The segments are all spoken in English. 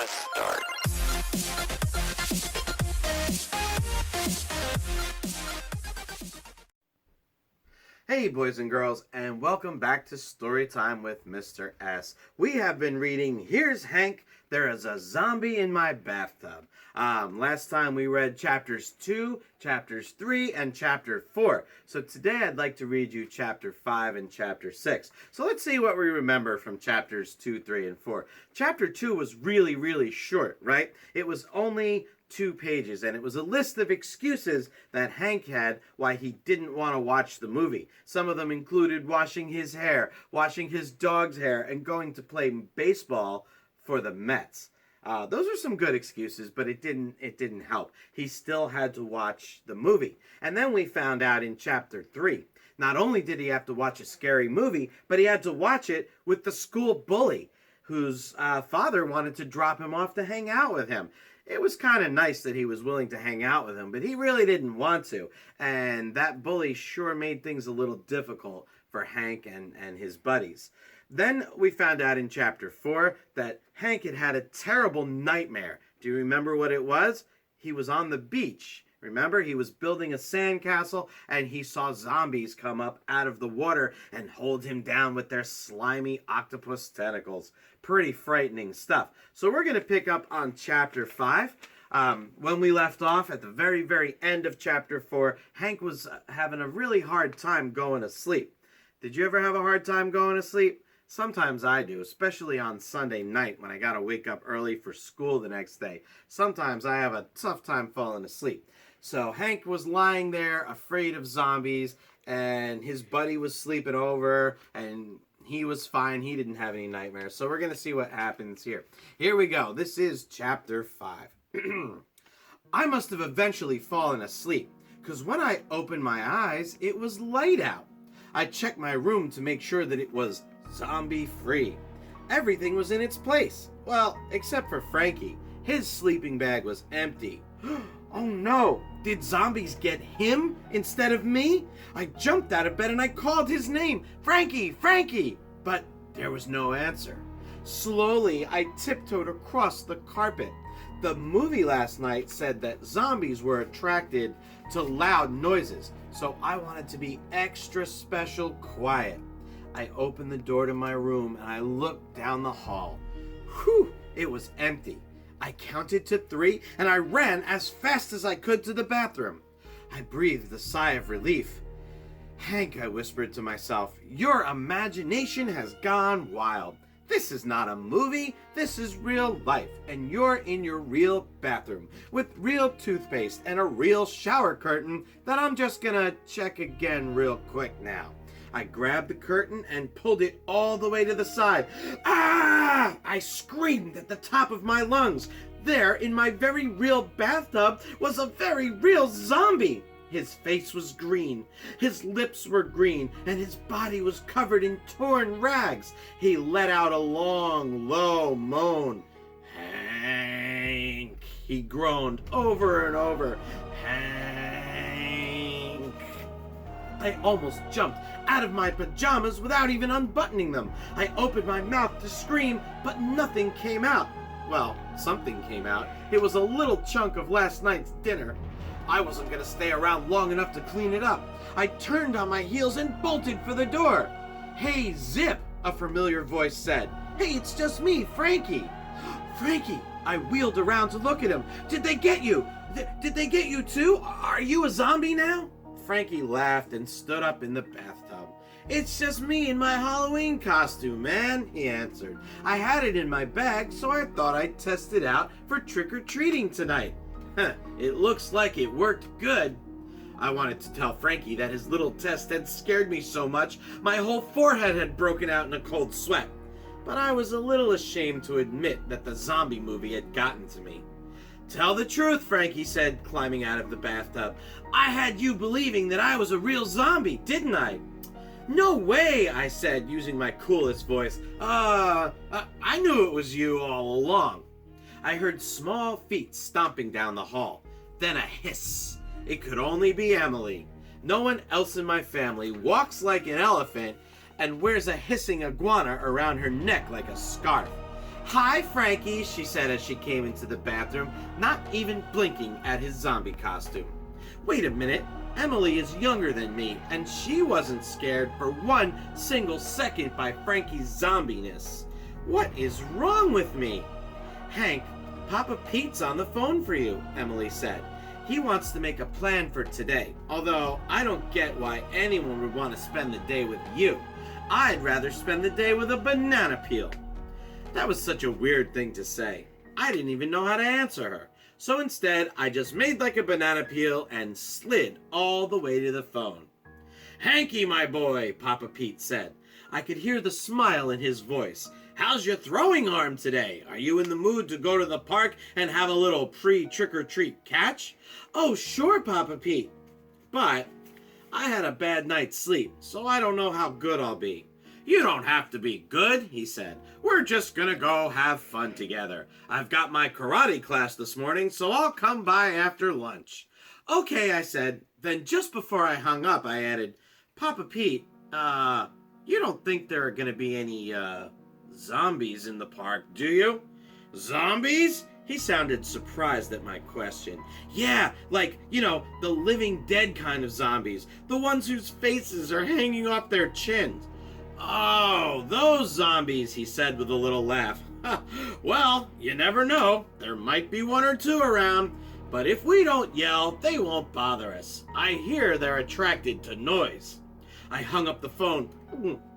press start. Hey boys and girls, and welcome back to Storytime with Mr. S. We have been reading Here's Hank, There is a Zombie in My Bathtub. Last time we read chapters 2, chapters 3, and chapter 4. So today I'd like to read you chapter 5 and chapter 6. So let's see what we remember from chapters 2, 3, and 4. Chapter 2 was really short, right? It was only 2 pages, and it was a list of excuses that Hank had why he didn't want to watch the movie. Some of them included washing his hair, washing his dog's hair, and going to play baseball for the Mets. Those are some good excuses, but it didn't help. He still had to watch the movie. And then we found out in chapter 3, not only did he have to watch a scary movie, but he had to watch it with the school bully, whose father wanted to drop him off to hang out with him. It was kind of nice that he was willing to hang out with him, but he really didn't want to. And that bully sure made things a little difficult for Hank and his buddies. Then we found out in chapter 4 that Hank had had a terrible nightmare. Do you remember what it was? He was on the beach. Remember, he was building a sandcastle, and he saw zombies come up out of the water and hold him down with their slimy octopus tentacles. Pretty frightening stuff. So we're going to pick up on chapter 5. When we left off at the very end of chapter 4, Hank was having a really hard time going to sleep. Did you ever have a hard time going to sleep? Sometimes I do, especially on Sunday night when I gotta wake up early for school the next day. Sometimes I have a tough time falling asleep. So Hank was lying there afraid of zombies, and his buddy was sleeping over, and he was fine. He didn't have any nightmares. So we're going to see what happens here. Here we go. This is chapter 5. I must have eventually fallen asleep, because when I opened my eyes, it was light out. I checked my room to make sure that it was zombie-free. Everything was in its place. Well, except for Frankie. His sleeping bag was empty. Oh no! Did zombies get him instead of me? I jumped out of bed and I called his name. Frankie! Frankie! But there was no answer. Slowly, I tiptoed across the carpet. The movie last night said that zombies were attracted to loud noises, so I wanted to be extra special quiet. I opened the door to my room and I looked down the hall. Whew! It was empty. I counted to 3 and I ran as fast as I could to the bathroom. I breathed a sigh of relief. Hank, I whispered to myself, your imagination has gone wild. This is not a movie, this is real life, and you're in your real bathroom with real toothpaste and a real shower curtain that I'm just gonna check again real quick now. I grabbed the curtain and pulled it all the way to the side. Ah! I screamed at the top of my lungs. There, in my very real bathtub, was a very real zombie. His face was green, his lips were green, and his body was covered in torn rags. He let out a long, low moan. Hank, he groaned over and over. Hank. I almost jumped out of my pajamas without even unbuttoning them. I opened my mouth to scream, but nothing came out. Well, something came out. It was a little chunk of last night's dinner. I wasn't going to stay around long enough to clean it up. I turned on my heels and bolted for the door. Hey, Zip, a familiar voice said. Hey, it's just me, Frankie. Frankie, I wheeled around to look at him. Did they get you? Did they get you too? Are you a zombie now? Frankie laughed and stood up in the bathtub. It's just me in my Halloween costume, man, he answered. I had it in my bag, so I thought I'd test it out for trick-or-treating tonight. It looks like it worked good. I wanted to tell Frankie that his little test had scared me so much my whole forehead had broken out in a cold sweat. But I was a little ashamed to admit that the zombie movie had gotten to me. Tell the truth, Frankie said, climbing out of the bathtub. I had you believing that I was a real zombie, didn't I? No way, I said, using my coolest voice. I knew it was you all along. I heard small feet stomping down the hall. Then a hiss. It could only be Emily. No one else in my family walks like an elephant and wears a hissing iguana around her neck like a scarf. "Hi, Frankie," she said as she came into the bathroom, not even blinking at his zombie costume. Wait a minute, Emily is younger than me, and she wasn't scared for one single second by Frankie's zombiness. What is wrong with me? "Hank, Papa Pete's on the phone for you," Emily said. "He wants to make a plan for today, although I don't get why anyone would want to spend the day with you. I'd rather spend the day with a banana peel." That was such a weird thing to say. I didn't even know how to answer her. So instead, I just made like a banana peel and slid all the way to the phone. "Hanky, my boy," Papa Pete said. I could hear the smile in his voice. "How's your throwing arm today? Are you in the mood to go to the park and have a little pre-trick-or-treat catch?" "Oh, sure, Papa Pete. But I had a bad night's sleep, so I don't know how good I'll be." "You don't have to be good," he said. "We're just gonna go have fun together. I've got my karate class this morning, so I'll come by after lunch." "Okay," I said. Then just before I hung up, I added, "Papa Pete, you don't think there are gonna be any, zombies in the park, do you?" "Zombies?" He sounded surprised at my question. "Yeah, like, the living dead kind of zombies. The ones whose faces are hanging off their chins." "Oh, those zombies," he said with a little laugh. "Well, you never know. There might be one or two around. But if we don't yell, they won't bother us. I hear they're attracted to noise." I hung up the phone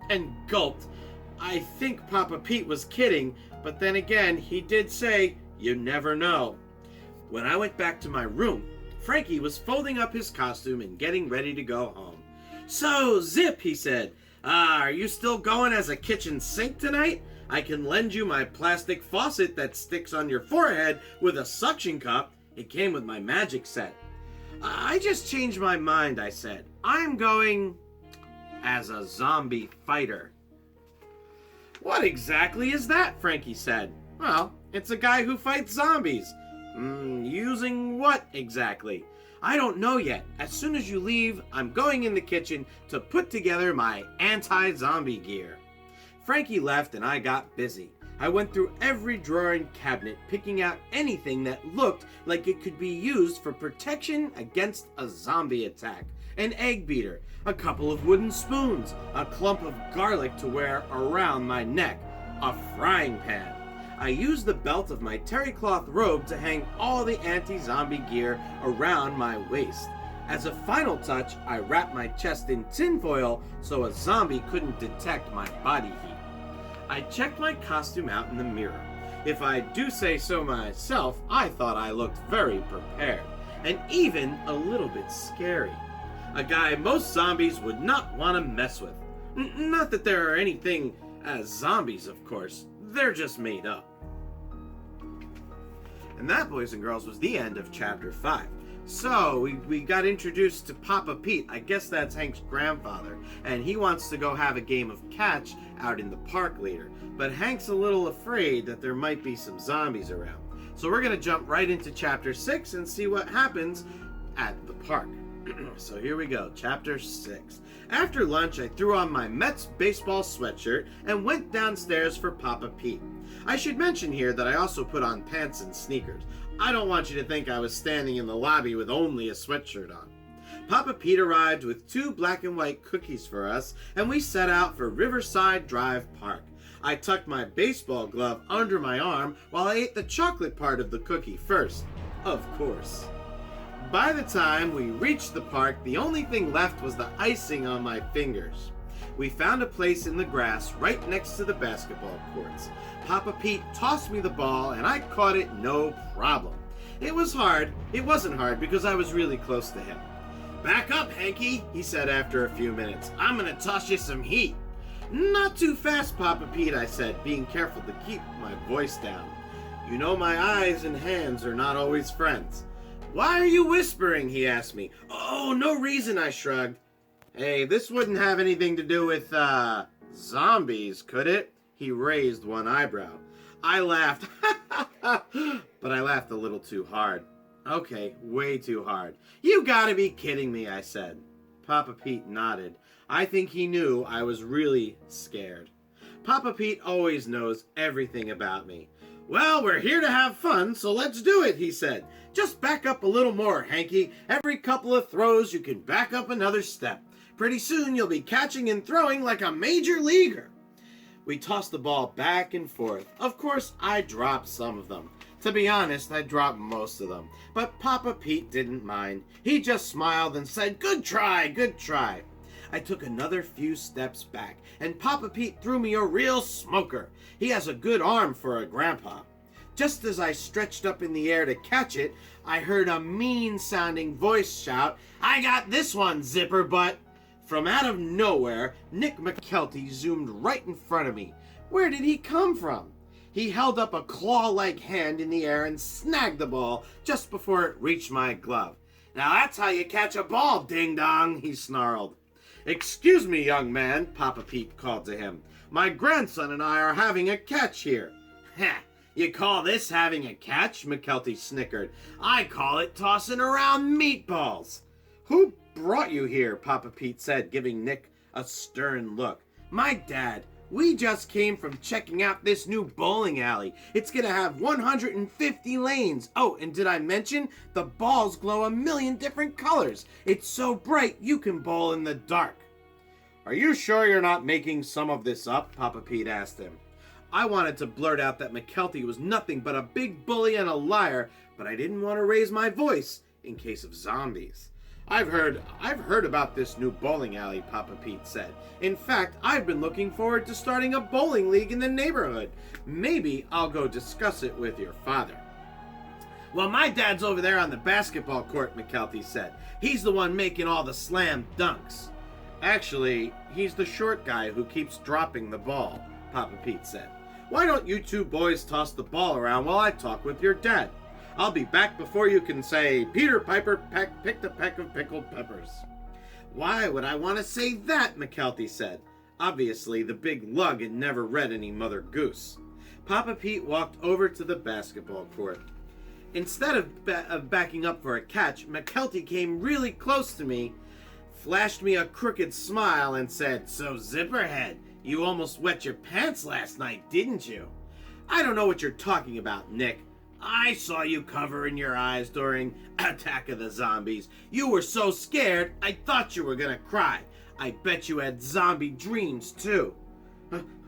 and gulped. I think Papa Pete was kidding, but then again, he did say, "You never know." When I went back to my room, Frankie was folding up his costume and getting ready to go home. "So, Zip," he said, "are you still going as a kitchen sink tonight? I can lend you my plastic faucet that sticks on your forehead with a suction cup. It came with my magic set." "I just changed my mind," I said. "I'm going as a zombie fighter." "What exactly is that?" Frankie said. "Well, it's a guy who fights zombies." Using what exactly?" "I don't know yet. As soon as you leave, I'm going in the kitchen to put together my anti-zombie gear." Frankie left and I got busy. I went through every drawer and cabinet, picking out anything that looked like it could be used for protection against a zombie attack. An egg beater, a couple of wooden spoons, a clump of garlic to wear around my neck, a frying pan. I used the belt of my terry cloth robe to hang all the anti-zombie gear around my waist. As a final touch, I wrapped my chest in tinfoil so a zombie couldn't detect my body heat. I checked my costume out in the mirror. If I do say so myself, I thought I looked very prepared, and even a little bit scary. A guy most zombies would not want to mess with. Not that there are anything as zombies, of course. They're just made up. And that, boys and girls, was the end of Chapter 5. So, we got introduced to Papa Pete. I guess that's Hank's grandfather. And he wants to go have a game of catch out in the park later. But Hank's a little afraid that there might be some zombies around. So we're going to jump right into Chapter 6 and see what happens at the park. So here we go, Chapter 6. After lunch, I threw on my Mets baseball sweatshirt and went downstairs for Papa Pete. I should mention here that I also put on pants and sneakers. I don't want you to think I was standing in the lobby with only a sweatshirt on. Papa Pete arrived with 2 black and white cookies for us, and we set out for Riverside Drive Park. I tucked my baseball glove under my arm while I ate the chocolate part of the cookie first, of course. By the time we reached the park, the only thing left was the icing on my fingers. We found a place in the grass right next to the basketball courts. Papa Pete tossed me the ball and I caught it no problem. It was hard. It wasn't hard because I was really close to him. "Back up, Hanky," he said after a few minutes. "I'm gonna toss you some heat." "Not too fast, Papa Pete," I said, being careful to keep my voice down. "You know my eyes and hands are not always friends." "Why are you whispering?" he asked me. "Oh, no reason," I shrugged. "Hey, this wouldn't have anything to do with, zombies, could it?" He raised one eyebrow. I laughed, but I laughed a little too hard. "Okay, way too hard." "You gotta be kidding me," I said. Papa Pete nodded. I think he knew I was really scared. Papa Pete always knows everything about me. Well, we're here to have fun, so let's do it, he said. Just back up a little more, Hanky. Every couple of throws, you can back up another step. Pretty soon, you'll be catching and throwing like a major leaguer. We tossed the ball back and forth. Of course, I dropped some of them. To be honest, I dropped most of them. But Papa Pete didn't mind. He just smiled and said, "Good try, good try." I took another few steps back, and Papa Pete threw me a real smoker. He has a good arm for a grandpa. Just as I stretched up in the air to catch it, I heard a mean-sounding voice shout, "I got this one, Zipper Butt!" From out of nowhere, Nick McKelty zoomed right in front of me. Where did he come from? He held up a claw-like hand in the air and snagged the ball just before it reached my glove. "Now that's how you catch a ball, ding-dong," he snarled. "Excuse me, young man," Papa Pete called to him. "My grandson and I are having a catch here." "Heh, you call this having a catch?" McKelty snickered. "I call it tossing around meatballs." "Who brought you here?" Papa Pete said, giving Nick a stern look. "My dad. We just came from checking out this new bowling alley. It's gonna have 150 lanes. Oh, and did I mention the balls glow a million different colors? It's so bright you can bowl in the dark." "Are you sure you're not making some of this up?" Papa Pete asked him. I wanted to blurt out that McKelty was nothing but a big bully and a liar, but I didn't want to raise my voice in case of zombies. I've heard about this new bowling alley," Papa Pete said. "In fact, I've been looking forward to starting a bowling league in the neighborhood. Maybe I'll go discuss it with your father." "Well, my dad's over there on the basketball court," McKelty said. "He's the one making all the slam dunks." "Actually, he's the short guy who keeps dropping the ball," Papa Pete said. "Why don't you two boys toss the ball around while I talk with your dad? I'll be back before you can say, 'Peter Piper picked a peck of pickled peppers.'" "Why would I want to say that?" McKelty said. Obviously, the big lug had never read any Mother Goose. Papa Pete walked over to the basketball court. Instead of backing up for a catch, McKelty came really close to me, flashed me a crooked smile, and said, "So, Zipperhead, you almost wet your pants last night, didn't you?" "I don't know what you're talking about, Nick. I saw you covering your eyes during Attack of the Zombies. You were so scared, I thought you were gonna cry. I bet you had zombie dreams, too."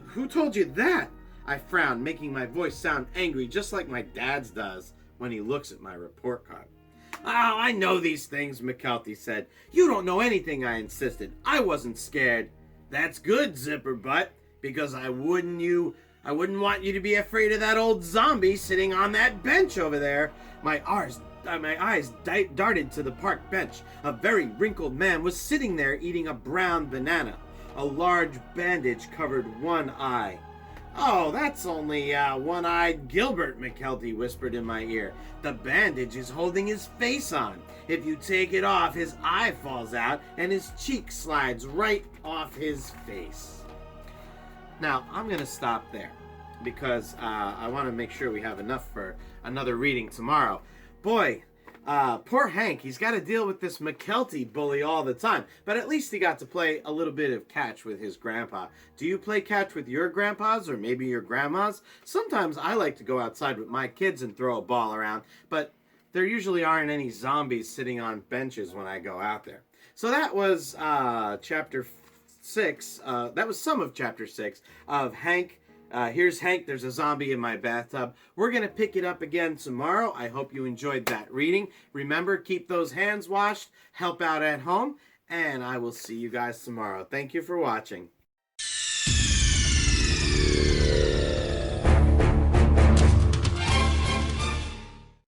Who told you that?" I frowned, making my voice sound angry just like my dad's does when he looks at my report card. "Oh, I know these things," McKelty said. "You don't know anything," I insisted. "I wasn't scared." "That's good, Zipper Butt, because I wouldn't want you to be afraid of that old zombie sitting on that bench over there." My eyes darted to the park bench. A very wrinkled man was sitting there eating a brown banana. A large bandage covered one eye. "Oh, that's only one-eyed Gilbert," McKelty whispered in my ear. "The bandage is holding his face on. If you take it off, his eye falls out and his cheek slides right off his face." Now, I'm going to stop there because I want to make sure we have enough for another reading tomorrow. Boy, poor Hank, he's got to deal with this McKelty bully all the time. But at least he got to play a little bit of catch with his grandpa. Do you play catch with your grandpas or maybe your grandmas? Sometimes I like to go outside with my kids and throw a ball around, but there usually aren't any zombies sitting on benches when I go out there. So that was chapter 6. That was some of chapter 6 of Hank. Here's Hank, there's a zombie in my bathtub. We're going to pick it up again tomorrow. I hope you enjoyed that reading. Remember, keep those hands washed, help out at home, and I will see you guys tomorrow. Thank you for watching.